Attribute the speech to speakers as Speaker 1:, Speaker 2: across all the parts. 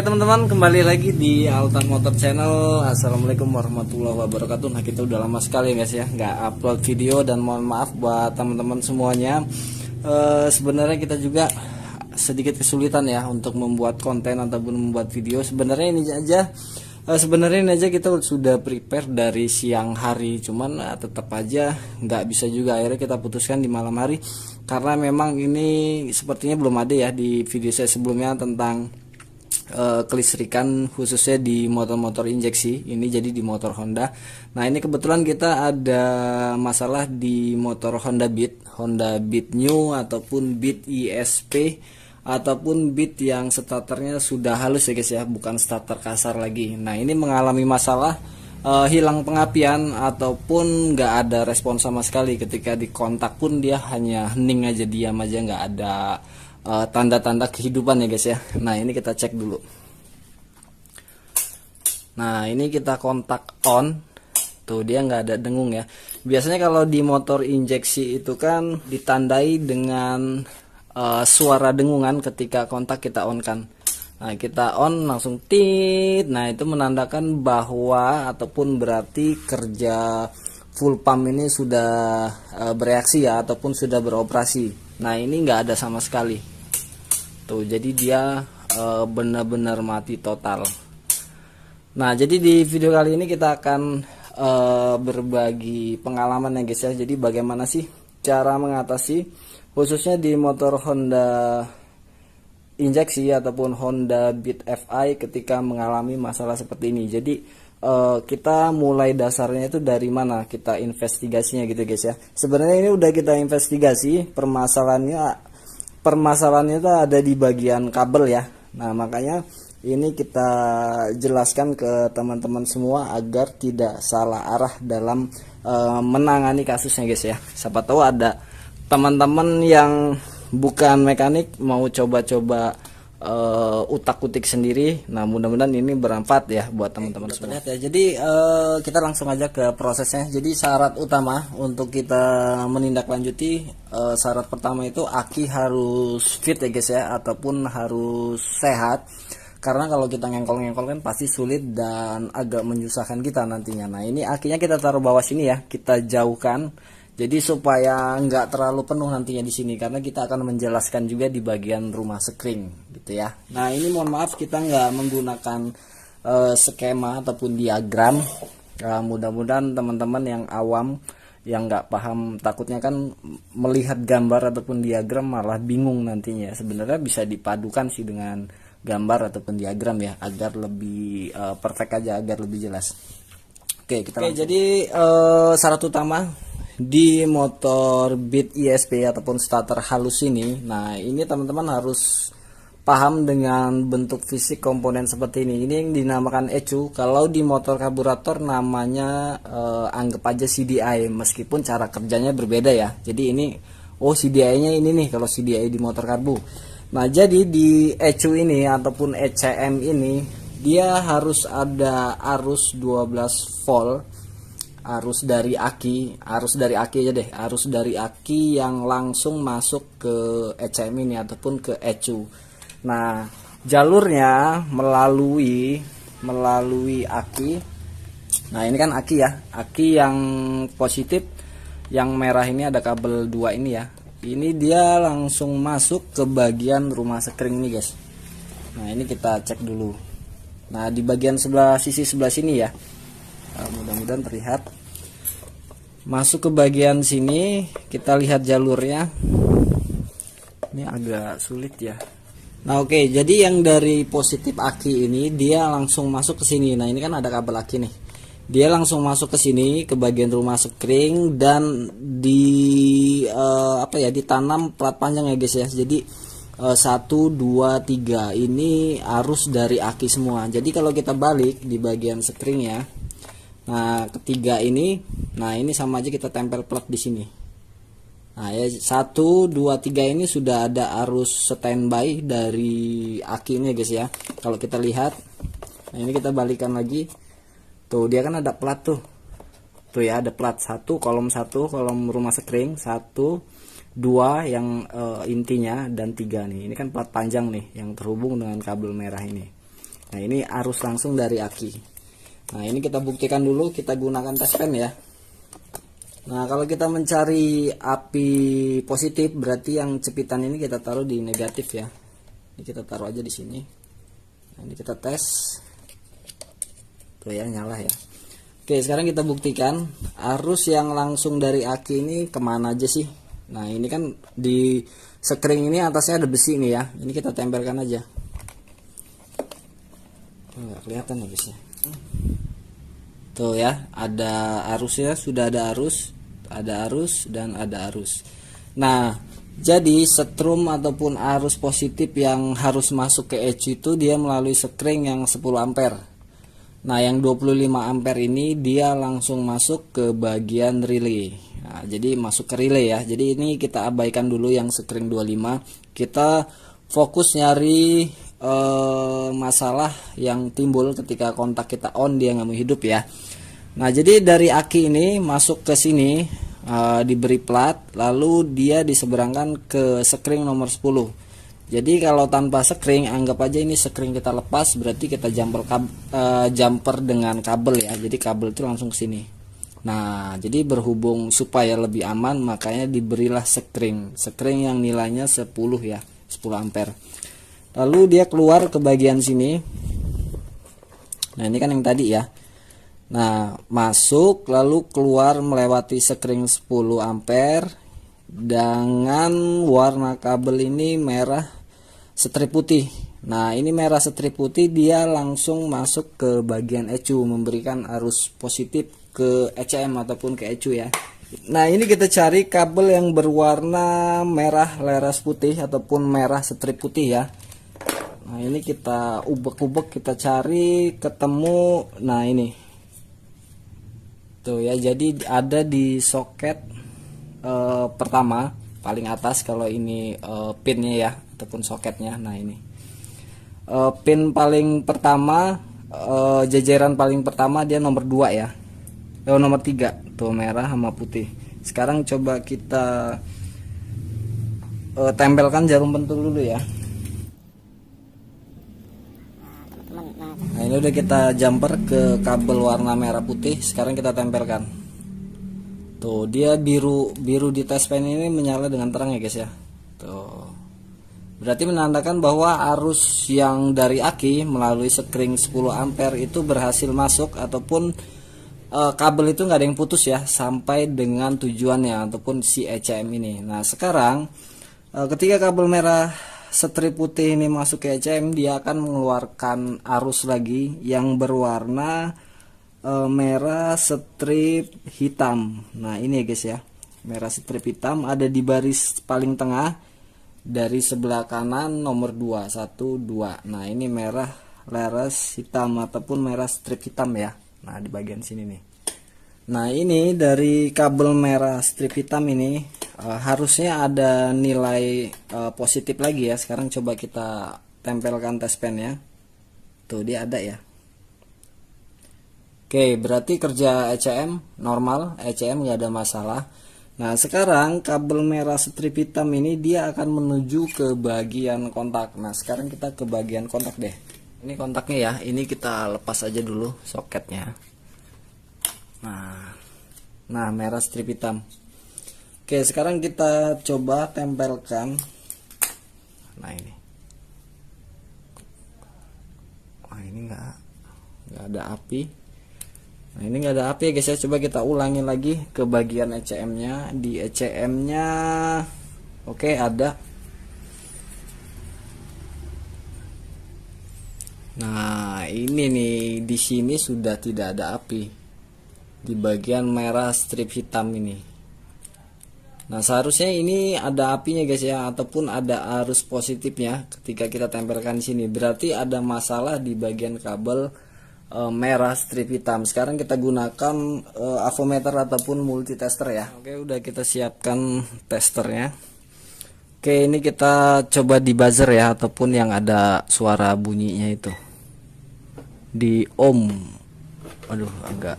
Speaker 1: teman-teman, kembali lagi di Altan Motor Channel. Assalamualaikum warahmatullahi wabarakatuh. Nah, kita udah lama sekali guys ya nggak upload video, dan mohon maaf buat teman-teman semuanya. Sebenarnya kita juga sedikit kesulitan ya untuk membuat konten ataupun membuat video. Sebenarnya ini aja kita sudah prepare dari siang hari, cuman tetap aja nggak bisa juga. Akhirnya kita putuskan di malam hari karena memang ini sepertinya belum ada ya di video saya sebelumnya tentang kelistrikan khususnya di motor-motor injeksi ini, jadi di motor Honda. Nah, ini kebetulan kita ada masalah di motor Honda Beat New ataupun Beat ESP ataupun Beat yang starternya sudah halus ya guys ya, bukan starter kasar lagi. Nah, ini mengalami masalah hilang pengapian ataupun nggak ada respon sama sekali. Ketika dikontak pun dia hanya hening aja, diam aja, nggak ada tanda-tanda kehidupan ya guys ya. Nah, ini kita cek dulu. Nah, ini kita kontak on, tuh dia nggak ada dengung ya. Biasanya kalau di motor injeksi itu kan ditandai dengan suara dengungan ketika kontak kita on kan. Nah, kita on langsung tit. Nah, itu menandakan bahwa ataupun berarti kerja full pump ini sudah bereaksi ya, ataupun sudah beroperasi. Nah, ini nggak ada sama sekali tuh, jadi dia benar-benar mati total. Nah, jadi di video kali ini kita akan berbagi pengalaman ya guys ya. Jadi bagaimana sih cara mengatasi khususnya di motor Honda injeksi ataupun Honda Beat FI ketika mengalami masalah seperti ini. Jadi kita mulai dasarnya itu dari mana kita investigasinya gitu guys ya. Sebenarnya ini udah kita investigasi, permasalahannya itu ada di bagian kabel ya. Nah, makanya ini kita jelaskan ke teman-teman semua agar tidak salah arah dalam menangani kasusnya guys ya. Siapa tahu ada teman-teman yang bukan mekanik mau coba-coba utak-utik sendiri. Nah, mudah-mudahan ini bermanfaat ya buat teman-teman semua. Ya, jadi kita langsung aja ke prosesnya. Jadi syarat utama untuk kita menindaklanjuti, syarat pertama itu aki harus fit ya guys ya, ataupun harus sehat. Karena kalau kita ngengkol-ngengkol kan pasti sulit dan agak menyusahkan kita nantinya. Nah, ini akinya kita taruh bawah sini ya, kita jauhkan. Jadi supaya nggak terlalu penuh nantinya di sini, karena kita akan menjelaskan juga di bagian rumah sekring gitu ya. Nah, ini mohon maaf kita nggak menggunakan skema ataupun diagram. Mudah-mudahan teman-teman yang awam yang nggak paham, takutnya kan melihat gambar ataupun diagram malah bingung nantinya. Sebenarnya bisa dipadukan sih dengan gambar ataupun diagram ya, agar lebih perfect aja, agar lebih jelas. Oke, jadi syarat utama di motor Beat ESP ataupun starter halus ini, nah ini teman-teman harus paham dengan bentuk fisik komponen seperti ini. Ini yang dinamakan ECU. Kalau di motor karburator namanya anggap aja CDI, meskipun cara kerjanya berbeda ya. Jadi ini CDI-nya ini nih kalau CDI di motor karbu. Nah, jadi di ECU ini ataupun ECM ini dia harus ada arus 12 volt. Arus dari aki aja deh, arus dari aki yang langsung masuk ke ECM ini ataupun ke ECU. Nah, jalurnya melalui aki. Nah, ini kan aki ya, aki yang positif, yang merah ini ada kabel 2 ini ya. Ini dia langsung masuk ke bagian rumah sekring nih guys. Nah, ini kita cek dulu. Nah, di bagian sisi sebelah sini ya. Mudah-mudahan terlihat. Masuk ke bagian sini, kita lihat jalurnya. Ini agak sulit ya. Nah, oke, jadi yang dari positif aki ini dia langsung masuk ke sini. Nah, ini kan ada kabel aki nih. Dia langsung masuk ke sini ke bagian rumah sekring dan ditanam plat panjang ya guys ya. Jadi 1, 2, 3 ini arus dari aki semua. Jadi kalau kita balik di bagian sekring ya. Nah, ketiga ini, nah ini sama aja kita tempel plat di sini. Nah, ya 1, 2, 3 ini sudah ada arus standby dari aki ini guys ya. Kalau kita lihat, nah ini kita balikan lagi. Tuh, dia kan ada plat tuh. Tuh ya, ada plat 1, kolom rumah sekring, 1, 2 yang intinya, dan 3 nih. Ini kan plat panjang nih yang terhubung dengan kabel merah ini. Nah ini arus langsung dari aki. Nah ini kita buktikan dulu, kita gunakan test pen ya. Nah kalau kita mencari api positif, berarti yang cepitan ini kita taruh di negatif ya. Ini kita taruh aja di sini. Nah, ini kita tes. Tuh ya, nyala ya. Oke, sekarang kita buktikan arus yang langsung dari aki ini kemana aja sih. Nah ini kan di sekring ini atasnya ada besi nih ya. Ini kita tempelkan aja. Nggak kelihatan ya guys ya. Tuh ya, ada arusnya, sudah ada arus dan ada arus. Nah, jadi setrum ataupun arus positif yang harus masuk ke ECU itu dia melalui sekring yang 10 ampere. Nah, yang 25 ampere ini dia langsung masuk ke bagian relay. Nah, jadi masuk ke relay ya. Jadi ini kita abaikan dulu yang sekring 25. Kita fokus nyari masalah yang timbul ketika kontak kita on, dia nggak mau hidup ya. Nah jadi dari aki ini masuk ke sini, diberi plat, lalu dia diseberangkan ke sekring nomor 10. Jadi kalau tanpa sekring, anggap aja ini sekring kita lepas, berarti kita jumper dengan kabel ya. Jadi kabel itu langsung ke sini. Nah jadi berhubung supaya lebih aman, makanya diberilah sekring yang nilainya 10 ya, 10 ampere. Lalu dia keluar ke bagian sini. Nah ini kan yang tadi ya. Nah masuk lalu keluar melewati sekring 10 ampere dengan warna kabel ini merah strip putih. Nah ini merah strip putih, dia langsung masuk ke bagian ECU, memberikan arus positif ke ECM ataupun ke ECU ya. Nah ini kita cari kabel yang berwarna merah leres putih ataupun merah strip putih ya. Nah ini kita ubek-ubek, kita cari, ketemu. Nah ini tuh ya, jadi ada di soket pertama paling atas kalau ini pinnya ya ataupun soketnya. Nah ini pin paling pertama, jajaran paling pertama dia nomor 2 ya, nomor 3 tuh, merah sama putih. Sekarang coba kita tempelkan jarum pentul dulu ya. Nah ini udah kita jumper ke kabel warna merah putih. Sekarang kita tempelkan. Tuh dia biru di test pen ini menyala dengan terang ya guys ya. Tuh berarti menandakan bahwa arus yang dari aki melalui sekring 10 ampere itu berhasil masuk, ataupun kabel itu nggak ada yang putus ya sampai dengan tujuannya ataupun si ECM ini. Nah sekarang ketika kabel merah strip putih ini masuk ke ECM, dia akan mengeluarkan arus lagi yang berwarna merah strip hitam. Nah ini ya guys ya, merah strip hitam ada di baris paling tengah dari sebelah kanan nomor 2, 1, 2. Nah ini merah leres hitam ataupun merah strip hitam ya. Nah di bagian sini nih. Nah ini dari kabel merah strip hitam ini harusnya ada nilai positif lagi ya. Sekarang coba kita tempelkan test pen ya. Tuh dia ada ya. Oke, berarti kerja ECM normal, ECM nggak ada masalah. Nah sekarang kabel merah strip hitam ini dia akan menuju ke bagian kontak. Nah sekarang kita ke bagian kontak deh. Ini kontaknya ya, ini kita lepas aja dulu soketnya. Nah merah strip hitam. Oke sekarang kita coba tempelkan. Nah ini. Wah ini nggak ada api. Nah ini nggak ada api ya guys ya. Coba kita ulangi lagi ke bagian ECM nya. Di ECM nya oke ada. Nah ini nih, di sini sudah tidak ada api di bagian merah strip hitam ini. Nah seharusnya ini ada apinya guys ya, ataupun ada arus positifnya ketika kita tempelkan di sini. Berarti ada masalah di bagian kabel merah strip hitam. Sekarang kita gunakan avometer ataupun multitester ya. Oke udah kita siapkan testernya. Oke ini kita coba di buzzer ya, ataupun yang ada suara bunyinya itu di ohm. Aduh agak.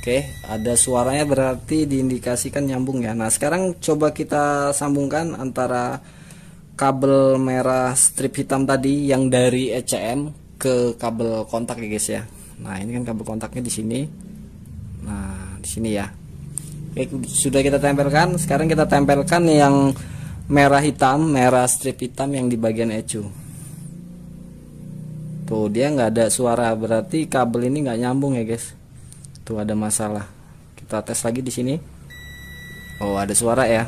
Speaker 1: Oke, ada suaranya berarti diindikasikan nyambung ya. Nah, sekarang coba kita sambungkan antara kabel merah strip hitam tadi yang dari ECM ke kabel kontak ya guys ya. Nah ini kan kabel kontaknya di sini. Nah di sini ya. Oke, sudah kita tempelkan. Sekarang kita tempelkan yang merah hitam, merah strip hitam yang di bagian ECU. Tuh dia nggak ada suara, berarti kabel ini nggak nyambung ya guys. Tuh ada masalah. Kita tes lagi di sini. Oh ada suara ya.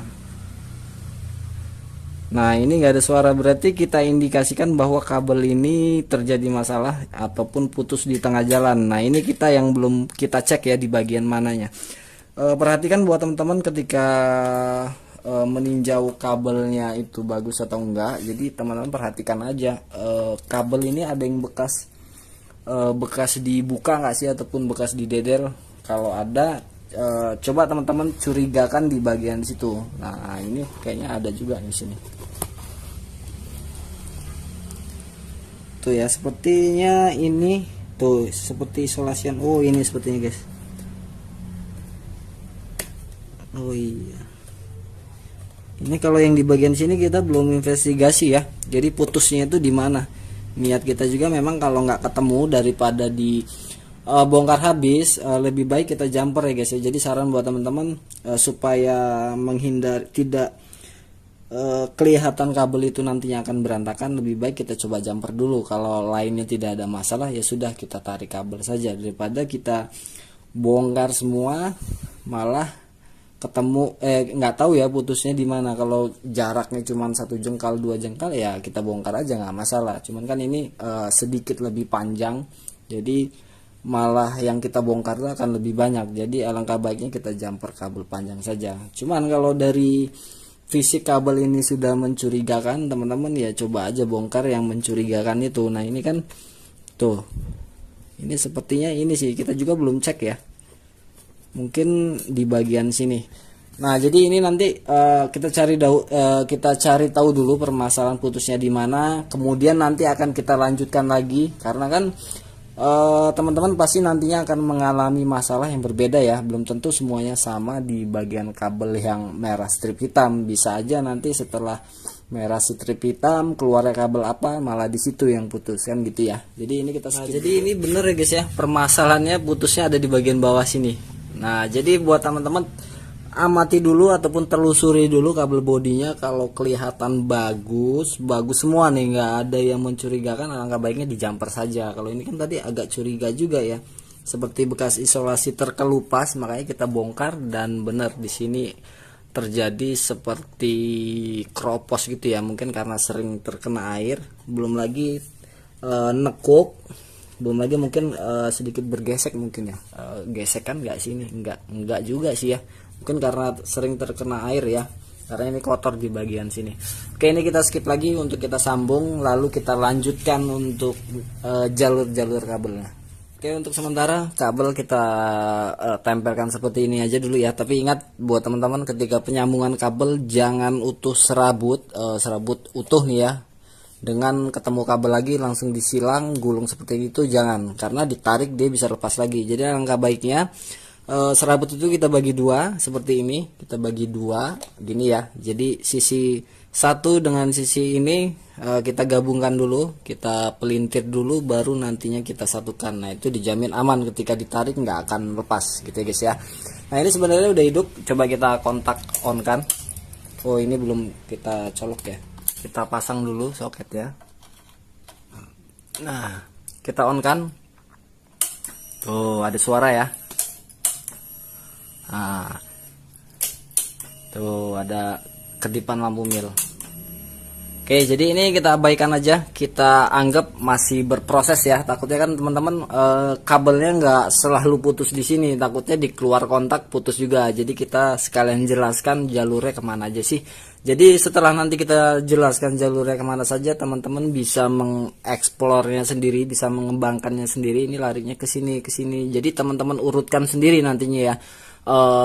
Speaker 1: Nah ini nggak ada suara, berarti kita indikasikan bahwa kabel ini terjadi masalah ataupun putus di tengah jalan. Nah ini kita yang belum kita cek ya di bagian mananya. Perhatikan buat teman-teman ketika meninjau kabelnya itu bagus atau enggak. Jadi teman-teman perhatikan aja kabel ini ada yang bekas dibuka nggak sih ataupun bekas dideder. Kalau ada coba teman-teman curigakan di bagian situ. Nah ini kayaknya ada juga di sini. Tuh ya, sepertinya ini tuh seperti isolasian. Oh ini sepertinya guys. Oh iya, ini kalau yang di bagian sini kita belum investigasi ya, jadi putusnya itu di mana. Niat kita juga memang kalau nggak ketemu daripada di bongkar habis, lebih baik kita jumper ya guys ya. Jadi saran buat teman-teman supaya menghindar tidak kelihatan kabel itu nantinya akan berantakan, lebih baik kita coba jumper dulu. Kalau lainnya tidak ada masalah ya sudah kita tarik kabel saja, daripada kita bongkar semua malah ketemu nggak tahu ya putusnya di mana. Kalau jaraknya cuma 1 jengkal 2 jengkal ya kita bongkar aja nggak masalah. Cuman kan ini sedikit lebih panjang, jadi malah yang kita bongkar itu akan lebih banyak. Jadi alangkah baiknya kita jumper kabel panjang saja. Cuman kalau dari fisik kabel ini sudah mencurigakan teman-teman ya coba aja bongkar yang mencurigakan itu. Nah ini kan tuh, ini sepertinya ini sih kita juga belum cek ya, mungkin di bagian sini. Nah jadi ini nanti kita cari tahu dulu permasalahan putusnya di mana, kemudian nanti akan kita lanjutkan lagi, karena kan teman-teman pasti nantinya akan mengalami masalah yang berbeda ya, belum tentu semuanya sama di bagian kabel yang merah strip hitam. Bisa aja nanti setelah merah strip hitam keluarnya kabel apa malah di situ yang putus kan gitu ya. Jadi ini kita skip. Nah, jadi ini bener ya guys ya, permasalahannya putusnya ada di bagian bawah sini. Nah jadi buat teman-teman amati dulu ataupun telusuri dulu kabel bodinya. Kalau kelihatan bagus semua nih, nggak ada yang mencurigakan, alangkah baiknya di jumper saja. Kalau ini kan tadi agak curiga juga ya, seperti bekas isolasi terkelupas, makanya kita bongkar. Dan benar di sini terjadi seperti kropos gitu ya, mungkin karena sering terkena air, belum lagi nekuk, belum lagi mungkin sedikit bergesek mungkin ya. Gesekan nggak sih ini? Enggak juga sih ya, mungkin karena sering terkena air ya, karena ini kotor di bagian sini. Oke ini kita skip lagi untuk kita sambung, lalu kita lanjutkan untuk jalur-jalur kabelnya. Oke untuk sementara kabel kita tempelkan seperti ini aja dulu ya. Tapi ingat buat teman-teman ketika penyambungan kabel jangan utuh serabut utuh nih ya, dengan ketemu kabel lagi langsung disilang gulung seperti itu jangan, karena ditarik dia bisa lepas lagi. Jadi alangkah baiknya serabut itu kita bagi dua seperti ini, kita bagi dua gini ya. Jadi sisi satu dengan sisi ini kita gabungkan dulu, kita pelintir dulu, baru nantinya kita satukan. Nah itu dijamin aman, ketika ditarik nggak akan lepas gitu ya guys ya. Nah ini sebenarnya udah hidup, coba kita kontak on kan. Oh ini belum kita colok ya, kita pasang dulu soketnya. Nah kita on kan, tuh ada suara ya. Nah, tuh ada kedipan lampu mil. Oke jadi ini kita abaikan aja, kita anggap masih berproses ya. Takutnya kan teman-teman kabelnya nggak selalu putus di sini, takutnya di keluar kontak putus juga. Jadi kita sekalian jelaskan jalurnya kemana aja sih. Jadi setelah nanti kita jelaskan jalurnya kemana saja, teman-teman bisa mengeksplornya sendiri, bisa mengembangkannya sendiri. Ini larinya ke sini ke sini. Jadi teman-teman urutkan sendiri nantinya ya.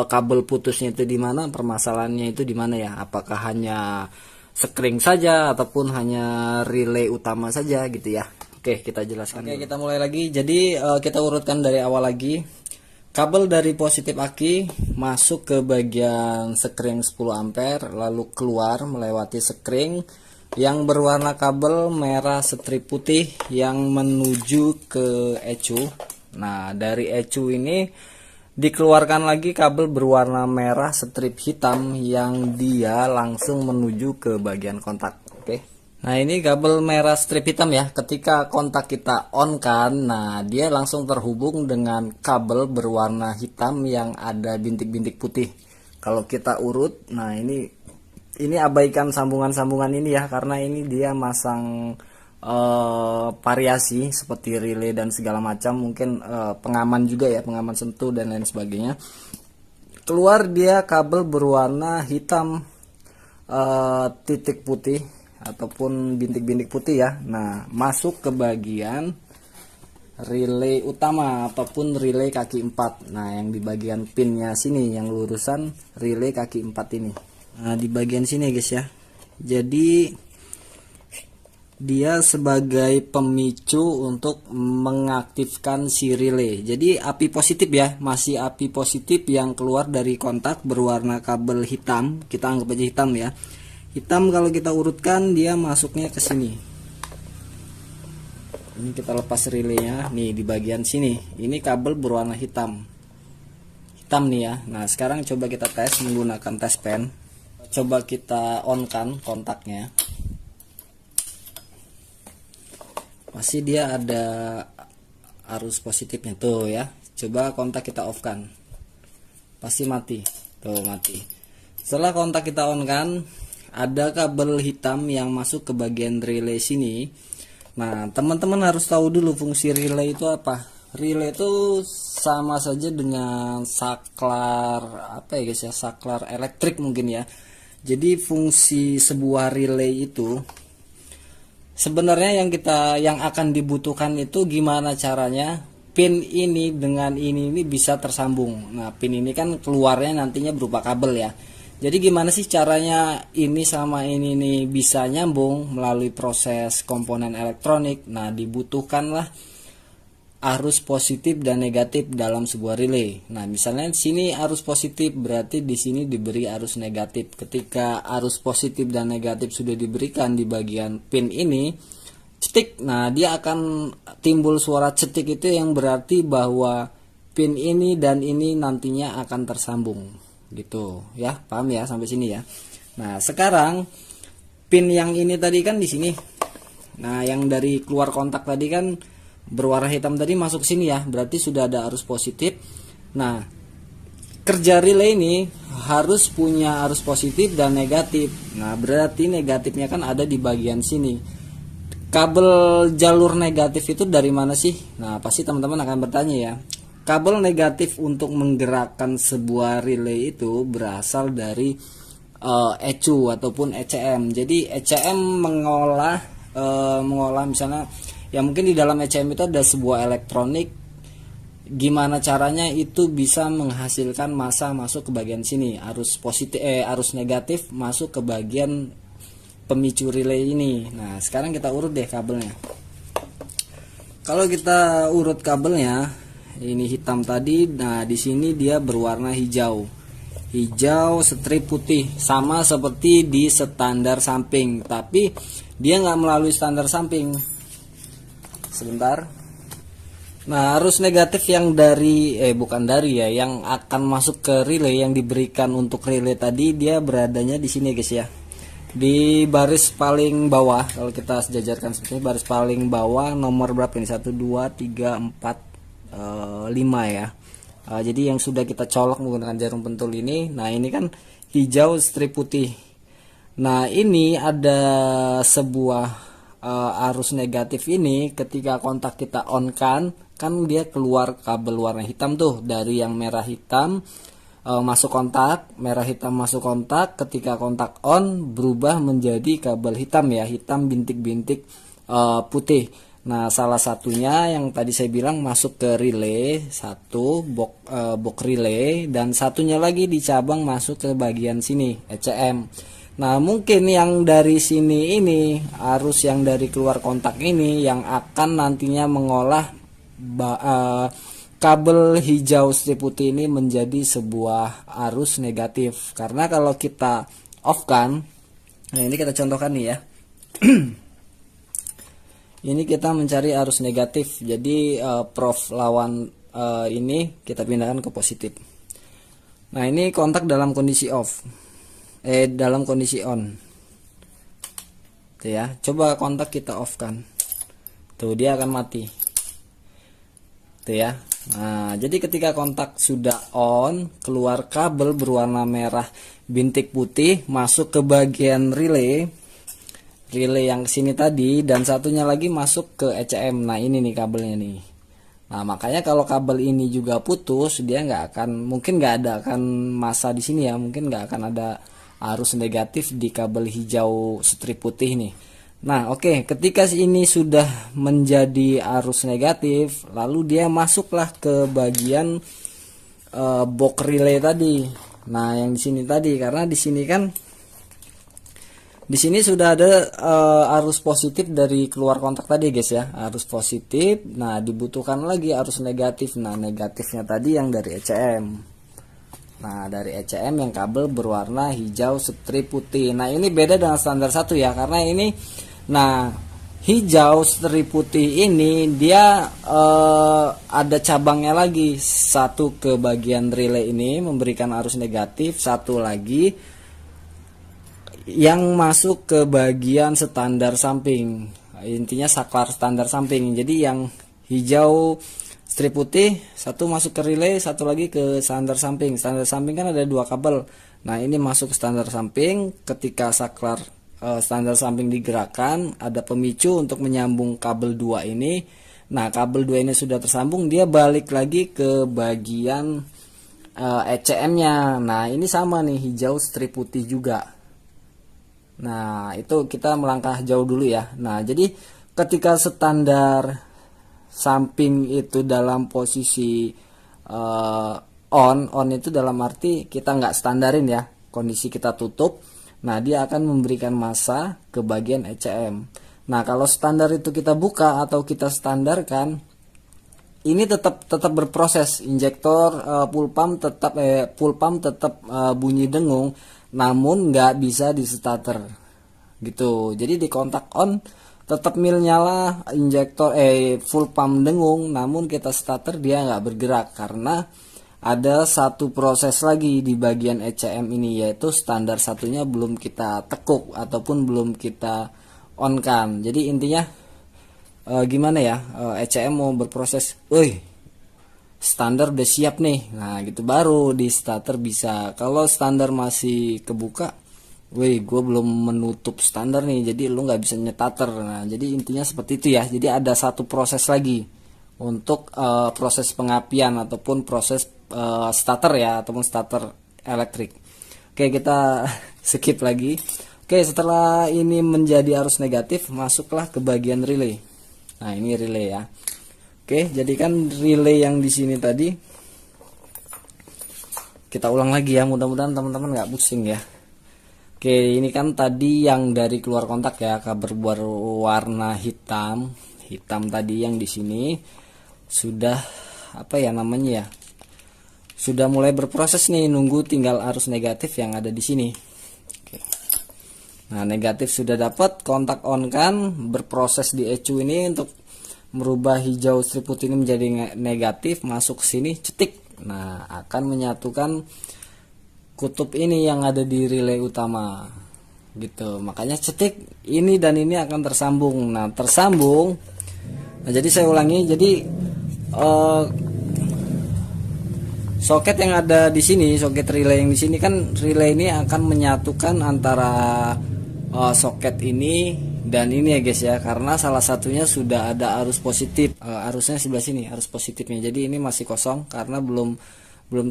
Speaker 1: Kabel putusnya itu di mana, permasalahannya itu di mana ya, apakah hanya sekring saja ataupun hanya relay utama saja gitu ya. Oke kita jelaskan. Oke kita mulai lagi. Jadi kita urutkan dari awal lagi. Kabel dari positif aki masuk ke bagian sekring 10 ampere, lalu keluar melewati sekring Yang berwarna kabel merah strip putih yang menuju ke ECU. Nah, dari ECU ini dikeluarkan lagi kabel berwarna merah strip hitam yang dia langsung menuju ke bagian kontak. Oke. Nah, ini kabel merah strip hitam ya. Ketika kontak kita on kan, nah dia langsung terhubung dengan kabel berwarna hitam yang ada bintik-bintik putih. Kalau kita urut, nah ini abaikan sambungan-sambungan ini ya, karena ini dia masang variasi seperti relay dan segala macam, mungkin pengaman juga ya, pengaman sentuh dan lain sebagainya. Keluar dia kabel berwarna hitam titik putih ataupun bintik-bintik putih ya. Nah, masuk ke bagian relay utama ataupun relay kaki 4. Nah, yang di bagian pinnya sini, yang lurusan relay kaki 4 ini. Nah, di bagian sini guys ya. Jadi dia sebagai pemicu untuk mengaktifkan si relay. Jadi api positif ya, masih api positif yang keluar dari kontak berwarna kabel hitam. Kita anggap aja hitam ya. Hitam kalau kita urutkan dia masuknya ke sini. Ini kita lepas relaynya. Nih di bagian sini, ini kabel berwarna hitam. Hitam nih ya. Nah, sekarang coba kita tes menggunakan tes pen. Coba kita on kan kontaknya. Masih dia ada arus positifnya tuh ya. Coba kontak kita off kan. Pasti mati. Tuh mati. Setelah kontak kita on kan, ada kabel hitam yang masuk ke bagian relay sini. Nah, teman-teman harus tahu dulu fungsi relay itu apa. Relay itu sama saja dengan saklar apa ya guys ya, saklar elektrik mungkin ya. Jadi fungsi sebuah relay itu sebenarnya yang akan dibutuhkan itu gimana caranya pin ini dengan ini bisa tersambung. Nah, pin ini kan keluarnya nantinya berupa kabel ya. Jadi gimana sih caranya ini sama ini nih bisa nyambung melalui proses komponen elektronik. Nah, dibutuhkanlah arus positif dan negatif dalam sebuah relay. Nah, misalnya di sini arus positif, berarti di sini diberi arus negatif. Ketika arus positif dan negatif sudah diberikan di bagian pin ini, cetik. Nah, dia akan timbul suara cetik, itu yang berarti bahwa pin ini dan ini nantinya akan tersambung. Gitu ya, paham ya sampai sini ya. Nah, sekarang pin yang ini tadi kan di sini. Nah, yang dari keluar kontak tadi kan berwarna hitam tadi masuk sini ya, berarti sudah ada arus positif. Nah, kerja relay ini harus punya arus positif dan negatif. Nah, berarti negatifnya kan ada di bagian sini. Kabel jalur negatif itu dari mana sih? Nah, pasti teman-teman akan bertanya ya. Kabel negatif untuk menggerakkan sebuah relay itu berasal dari ECU ataupun ECM. Jadi ECM mengolah misalnya ya, mungkin di dalam ECM itu ada sebuah elektronik. Gimana caranya itu bisa menghasilkan massa masuk ke bagian sini, arus positif arus negatif masuk ke bagian pemicu relay ini. Nah, sekarang kita urut deh kabelnya. Kalau kita urut kabelnya, ini hitam tadi. Nah, di sini dia berwarna hijau. Hijau strip putih, sama seperti di standar samping, tapi dia nggak melalui standar samping. Sebentar. Nah, arus negatif yang dari yang akan masuk ke relay, yang diberikan untuk relay tadi, dia beradanya di sini guys ya. Di baris paling bawah, kalau kita sejajarkan seperti ini, baris paling bawah nomor berapa ini? 1 2 3 4 5 ya. Jadi yang sudah kita colok menggunakan jarum pentul ini. Nah, ini kan hijau strip putih. Nah, ini ada sebuah arus negatif ini. Ketika kontak kita on kan dia keluar kabel warna hitam tuh, dari yang merah hitam masuk kontak, merah hitam masuk kontak. Ketika kontak on berubah menjadi kabel hitam ya, hitam bintik-bintik putih. Nah, salah satunya yang tadi saya bilang masuk ke relay, satu box relay, dan satunya lagi di cabang masuk ke bagian sini ECM. Nah, mungkin yang dari sini ini, arus yang dari keluar kontak ini yang akan nantinya mengolah kabel hijau strip putih ini menjadi sebuah arus negatif. Karena kalau kita off kan, nah ini kita contohkan nih ya. Ini kita mencari arus negatif, jadi prof lawan ini kita pindahkan ke positif. Nah, ini kontak dalam kondisi off, dalam kondisi on. Tuh ya, coba kontak kita off kan, tuh dia akan mati. Tuh ya. Nah, jadi ketika kontak sudah on, keluar kabel berwarna merah bintik putih masuk ke bagian relay yang kesini tadi, dan satunya lagi masuk ke ECM. Nah, ini nih kabelnya nih. Nah, makanya kalau kabel ini juga putus, dia mungkin nggak ada akan masa di sini ya, mungkin nggak akan ada arus negatif di kabel hijau strip putih nih. Nah, oke, ketika ini sudah menjadi arus negatif, lalu dia masuklah ke bagian box relay tadi. Nah, yang di sini tadi, karena di sini kan di sini sudah ada arus positif dari keluar kontak tadi guys ya, arus positif. Nah, dibutuhkan lagi arus negatif. Nah, negatifnya tadi yang dari ECM. Nah, dari ECM yang kabel berwarna hijau strip putih. Nah, ini beda dengan standar 1 ya, karena ini, nah, hijau strip putih ini dia ada cabangnya lagi. Satu ke bagian relay ini memberikan arus negatif, satu lagi yang masuk ke bagian standar samping, intinya saklar standar samping. Jadi yang hijau strip putih satu masuk ke relay, satu lagi ke standar samping. Standar samping kan ada 2 kabel. Nah, ini masuk ke standar samping. Ketika saklar standar samping digerakkan, ada pemicu untuk menyambung kabel 2 ini. Nah, kabel 2 ini sudah tersambung, dia balik lagi ke bagian ECM-nya. Nah, ini sama nih, hijau strip putih juga. Nah, itu kita melangkah jauh dulu ya. Nah, jadi ketika standar samping itu dalam posisi on itu dalam arti kita nggak standarin ya, kondisi kita tutup. Nah, dia akan memberikan massa ke bagian ECM. Nah, kalau standar itu kita buka atau kita standarkan, ini tetap berproses. Injektor full pump tetap bunyi dengung, namun nggak bisa di starter gitu. Jadi di kontak on tetap mil nyala, injektor full pump dengung, namun kita starter dia nggak bergerak karena ada satu proses lagi di bagian ECM ini, yaitu standar satunya belum kita tekuk ataupun belum kita on kan. Jadi intinya gimana ya, ECM mau berproses, standar udah siap nih, nah gitu baru di starter bisa. Kalau standar masih kebuka, gue belum menutup standar nih, jadi lu nggak bisa nyetater. Nah, jadi intinya seperti itu ya. Jadi ada satu proses lagi untuk proses pengapian ataupun proses starter ya, ataupun starter elektrik. Oke, kita skip lagi. Oke, setelah ini menjadi arus negatif, masuklah ke bagian relay. Nah, ini relay ya. Oke, jadikan relay yang di sini tadi kita ulang lagi ya, mudah-mudahan teman-teman nggak pusing ya. Oke, ini kan tadi yang dari keluar kontak ya, kabel berwarna hitam tadi yang di sini sudah apa ya namanya ya, sudah mulai berproses nih, nunggu tinggal arus negatif yang ada di sini. Oke. Nah, negatif sudah dapat, kontak on kan, berproses di ECU ini untuk merubah hijau strip putih ini menjadi negatif, masuk ke sini, cetik. Nah, akan menyatukan kutub ini yang ada di relay utama gitu. Makanya cetik, ini dan ini akan tersambung. Nah, tersambung. Nah, jadi saya ulangi, jadi soket yang ada di sini, soket relay yang di sini kan, relay ini akan menyatukan antara soket ini dan ini ya guys ya, karena salah satunya sudah ada arus positif, arusnya sebelah sini, arus positifnya. Jadi ini masih kosong karena belum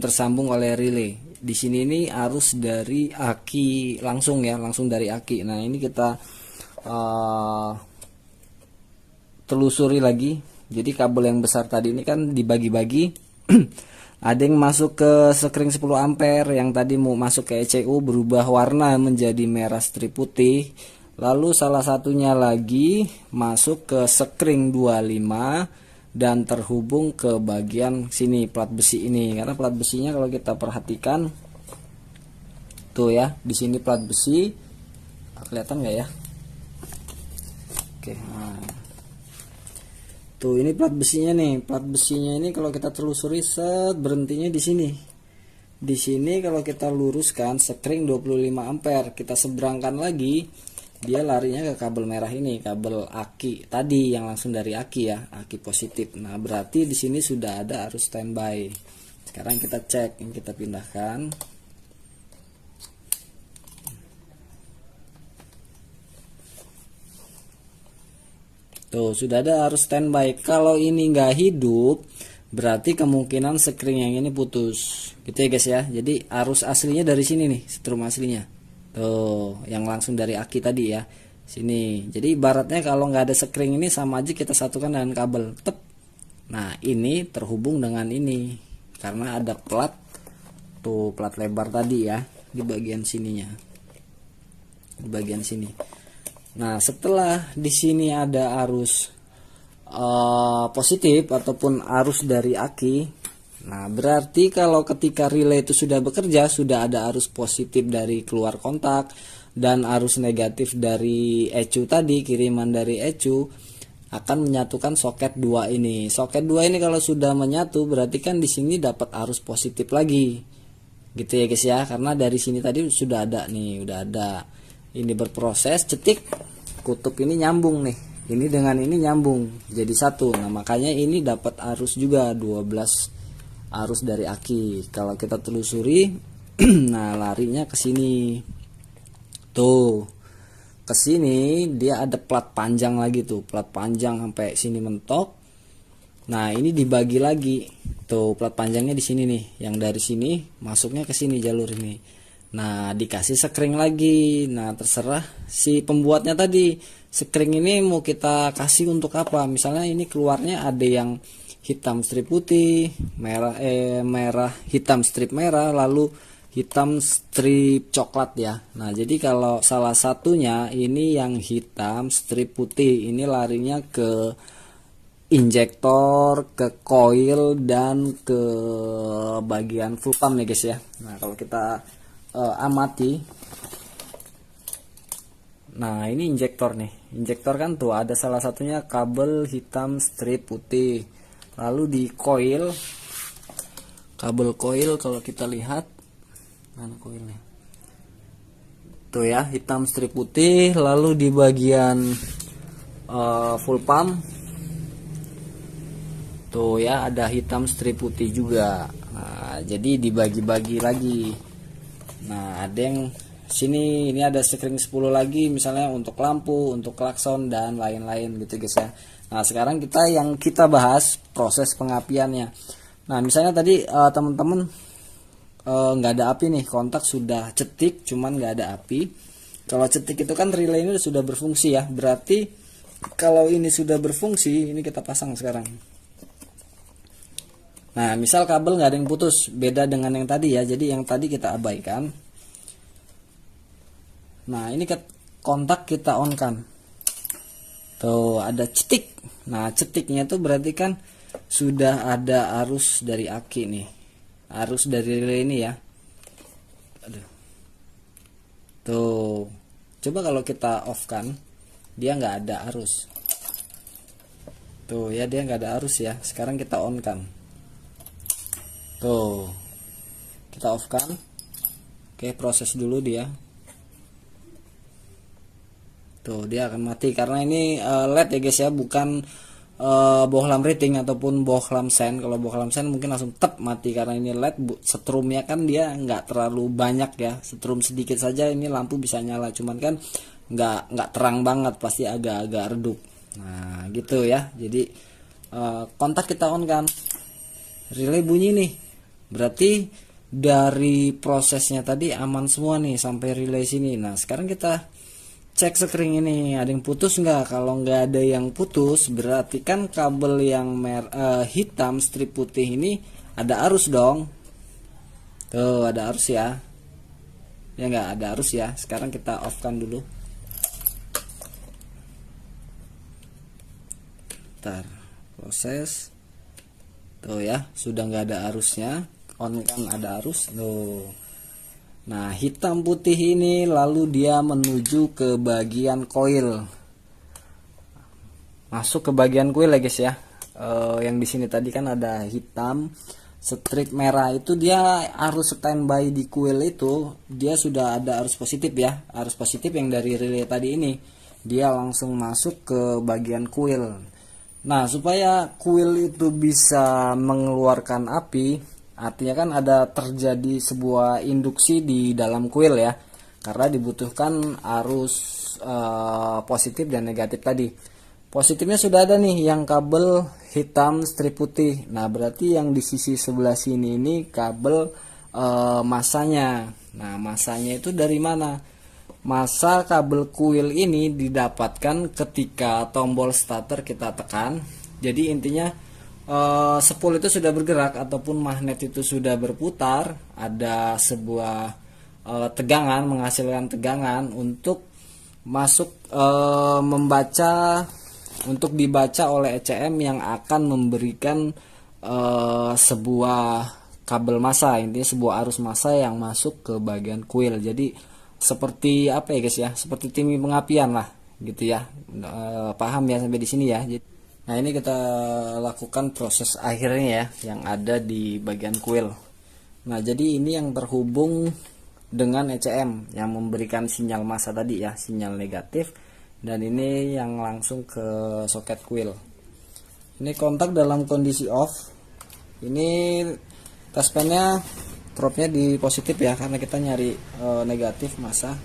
Speaker 1: tersambung oleh relay. Di sini ini arus dari aki langsung ya, langsung dari aki. Nah, ini kita telusuri lagi. Jadi kabel yang besar tadi ini kan dibagi-bagi. Ada yang masuk ke sekring 10 ampere, yang tadi mau masuk ke ECU berubah warna menjadi merah strip putih. Lalu salah satunya lagi masuk ke sekring 25 dan terhubung ke bagian sini plat besi ini. Karena plat besinya kalau kita perhatikan tuh ya, di sini plat besi, kelihatan nggak ya? Oke, nah tuh ini plat besinya nih. Plat besinya ini kalau kita telusuri set berhentinya di sini. Di sini kalau kita luruskan sekring 25 ampere, kita seberangkan lagi, dia larinya ke kabel merah ini, kabel aki tadi yang langsung dari aki ya, aki positif. Nah, berarti di sini sudah ada arus standby. Sekarang kita cek, ini kita pindahkan. Tuh, sudah ada arus standby. Kalau ini nggak hidup, berarti kemungkinan sekring yang ini putus. Gitu ya guys ya. Jadi arus aslinya dari sini nih, setrum aslinya. Tuh, yang langsung dari aki tadi ya. Sini. Jadi ibaratnya kalau nggak ada sekring ini sama aja kita satukan dengan kabel. Tep. Nah, ini terhubung dengan ini. Karena ada plat. Tuh, plat lebar tadi ya. Di bagian sininya. Di bagian sini. Nah, setelah di sini ada arus positif ataupun arus dari aki, nah berarti kalau ketika relay itu sudah bekerja, sudah ada arus positif dari keluar kontak dan arus negatif dari ECU tadi, kiriman dari ECU akan menyatukan soket 2 ini. Soket 2 ini kalau sudah menyatu berarti kan di sini dapat arus positif lagi. Gitu ya guys ya, karena dari sini tadi sudah ada nih, udah ada. Ini berproses, cetik, kutub ini nyambung nih, ini dengan ini nyambung jadi satu. Nah makanya ini dapat arus juga 12 arus dari aki. Kalau kita telusuri nah larinya ke sini tuh, ke sini dia ada plat panjang lagi tuh, plat panjang sampai sini mentok. Nah ini dibagi lagi tuh, plat panjangnya di sini nih, yang dari sini masuknya ke sini jalur ini. Nah dikasih sekring lagi. Nah terserah si pembuatnya tadi, sekring ini mau kita kasih untuk apa. Misalnya ini keluarnya ada yang hitam strip putih, merah hitam strip merah, lalu hitam strip coklat ya. Nah jadi kalau salah satunya ini yang hitam strip putih, ini larinya ke injektor, ke coil, dan ke bagian full pump nih guys ya. Nah kalau kita amati, nah ini injektor nih, injektor kan tuh ada salah satunya kabel hitam strip putih, lalu di coil, kabel coil kalau kita lihat mana coilnya tuh ya, hitam strip putih, lalu di bagian full pump tuh ya ada hitam strip putih juga. Nah jadi dibagi-bagi lagi. Nah ada yang sini ini ada sekring 10 lagi misalnya untuk lampu, untuk klakson dan lain-lain gitu guys ya. Nah sekarang yang kita bahas proses pengapiannya. Nah misalnya tadi teman-teman nggak ada api nih, kontak sudah cetik cuman nggak ada api. Kalau cetik itu kan relay ini sudah berfungsi ya, berarti kalau ini sudah berfungsi, ini kita pasang sekarang. Nah misal kabel nggak ada yang putus, beda dengan yang tadi ya, jadi yang tadi kita abaikan. Nah ini kontak kita on kan, tuh ada cetik. Nah cetiknya itu berarti kan sudah ada arus dari aki nih, arus dari relay ini ya. Aduh. Tuh coba kalau kita off kan, dia nggak ada arus. Tuh ya, dia nggak ada arus ya. Sekarang kita on kan, tuh kita off kan. Oke, proses dulu dia. Tuh dia akan mati karena ini LED ya guys ya, bukan bohlam rating ataupun bohlam sen. Kalau bohlam sen mungkin langsung tep mati, karena ini LED setrumnya kan dia nggak terlalu banyak ya, setrum sedikit saja ini lampu bisa nyala, cuman kan nggak terang banget, pasti agak-agak redup. Nah gitu ya, jadi kontak kita on kan, relay bunyi nih, berarti dari prosesnya tadi aman semua nih sampai relay sini. Nah sekarang kita cek sekring ini ada yang putus nggak. Kalau nggak ada yang putus berarti kan kabel yang hitam strip putih ini ada arus dong. Tuh ada arus ya, ya nggak ada arus ya. Sekarang kita off kan dulu. Bentar, proses. Tuh ya, sudah nggak ada arusnya. On kan ada arus tuh. Nah hitam putih ini lalu dia menuju ke bagian coil. masuk ke bagian kuil ya guys ya. Yang di sini tadi kan ada hitam, strip merah, itu dia arus standby di kuil itu dia sudah ada arus positif ya, arus positif yang dari relay tadi ini dia langsung masuk ke bagian kuil. Nah, supaya kuil itu bisa mengeluarkan api, artinya kan ada terjadi sebuah induksi di dalam kuil ya, karena dibutuhkan arus positif dan negatif tadi. Positifnya sudah ada nih yang kabel hitam strip putih. Nah, berarti yang di sisi sebelah sini ini kabel masanya. Nah, masanya itu dari mana? Masa kabel kuil ini didapatkan ketika tombol starter kita tekan. Jadi intinya spool itu sudah bergerak ataupun magnet itu sudah berputar, ada sebuah tegangan, menghasilkan tegangan untuk masuk untuk dibaca oleh ECM yang akan memberikan sebuah kabel massa, intinya sebuah arus massa yang masuk ke bagian kuil. Jadi seperti apa ya guys ya, seperti timing pengapian lah gitu ya. Paham ya sampai di sini ya. Nah, ini kita lakukan proses akhirnya ya yang ada di bagian kuil. Nah, jadi ini yang terhubung dengan ECM yang memberikan sinyal massa tadi ya, sinyal negatif, dan ini yang langsung ke soket kuil. Ini kontak dalam kondisi off. Ini taspennya dropnya di positif ya, karena kita nyari negatif massa.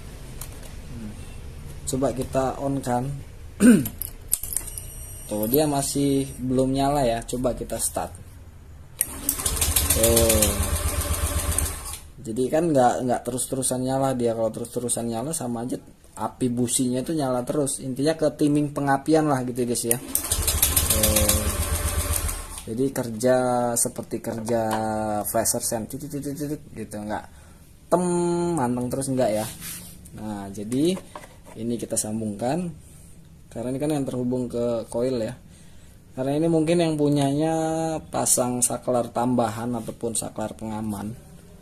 Speaker 1: Coba kita on kan. Tuh, dia masih belum nyala ya. Coba kita start. Jadi kan nggak terus-terusan nyala dia. Kalau terus-terusan nyala sama aja api businya itu nyala terus. Intinya ke timing pengapian lah gitu guys ya. Jadi kerja seperti kerja flasher sense gitu, nggak manteng terus enggak ya. Nah, jadi ini kita sambungkan karena ini kan yang terhubung ke coil ya. Karena ini mungkin yang punyanya pasang saklar tambahan ataupun saklar pengaman.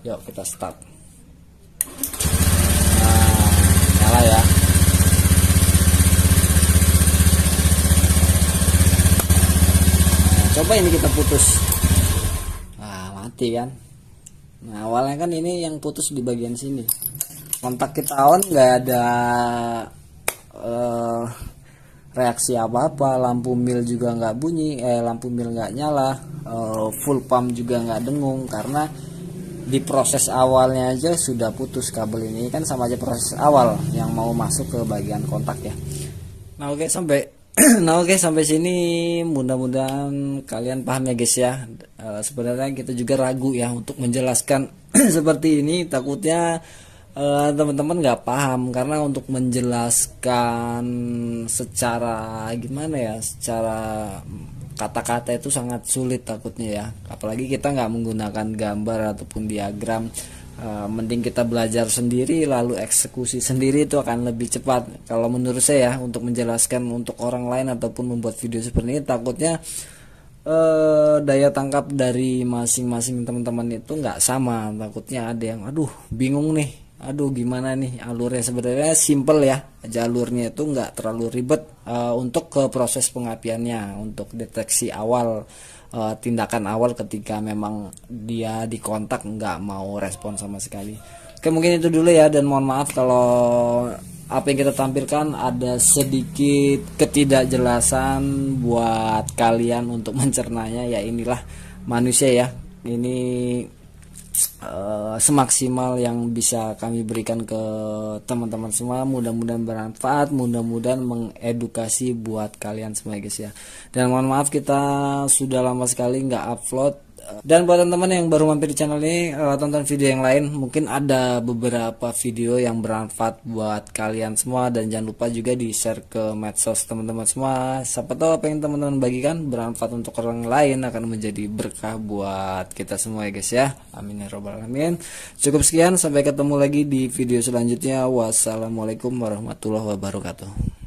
Speaker 1: Yuk kita start. Nyala ya. Nah, coba ini kita putus. Mati kan. Nah, awalnya kan ini yang putus di bagian sini. Kontak kita on, nggak ada reaksi apa-apa, lampu mil juga nggak bunyi, lampu mil nggak nyala, full pump juga nggak dengung, karena di proses awalnya aja sudah putus kabel ini. Kan sama aja proses awal yang mau masuk ke bagian kontak ya. Nah, oke sampai sini mudah-mudahan kalian paham ya guys ya. Sebenarnya kita juga ragu ya untuk menjelaskan seperti ini, takutnya teman-teman nggak paham, karena untuk menjelaskan secara gimana ya, secara kata-kata itu sangat sulit takutnya ya, apalagi kita nggak menggunakan gambar ataupun diagram. Mending kita belajar sendiri lalu eksekusi sendiri, itu akan lebih cepat kalau menurut saya ya. Untuk menjelaskan untuk orang lain ataupun membuat video seperti ini, takutnya daya tangkap dari masing-masing teman-teman itu nggak sama. Takutnya ada yang bingung nih, gimana nih alurnya. Sebenarnya simple ya, jalurnya itu nggak terlalu ribet untuk ke proses pengapiannya, untuk deteksi awal, tindakan awal ketika memang dia dikontak nggak mau respon sama sekali. Oke, mungkin itu dulu ya, dan mohon maaf kalau apa yang kita tampilkan ada sedikit ketidakjelasan buat kalian untuk mencernanya. Ya inilah manusia ya, ini semaksimal yang bisa kami berikan ke teman-teman semua. Mudah-mudahan bermanfaat, mudah-mudahan mengedukasi buat kalian semua guys ya. Dan mohon maaf kita sudah lama sekali nggak upload. Dan buat teman-teman yang baru mampir di channel ini, tonton video yang lain, mungkin ada beberapa video yang bermanfaat buat kalian semua. Dan jangan lupa juga di share ke medsos teman-teman semua. Siapa tahu apa yang teman-teman bagikan bermanfaat untuk orang lain, akan menjadi berkah buat kita semua ya guys ya. Amin ya robbal alamin. Cukup sekian, sampai ketemu lagi di video selanjutnya. Wassalamualaikum warahmatullahi wabarakatuh.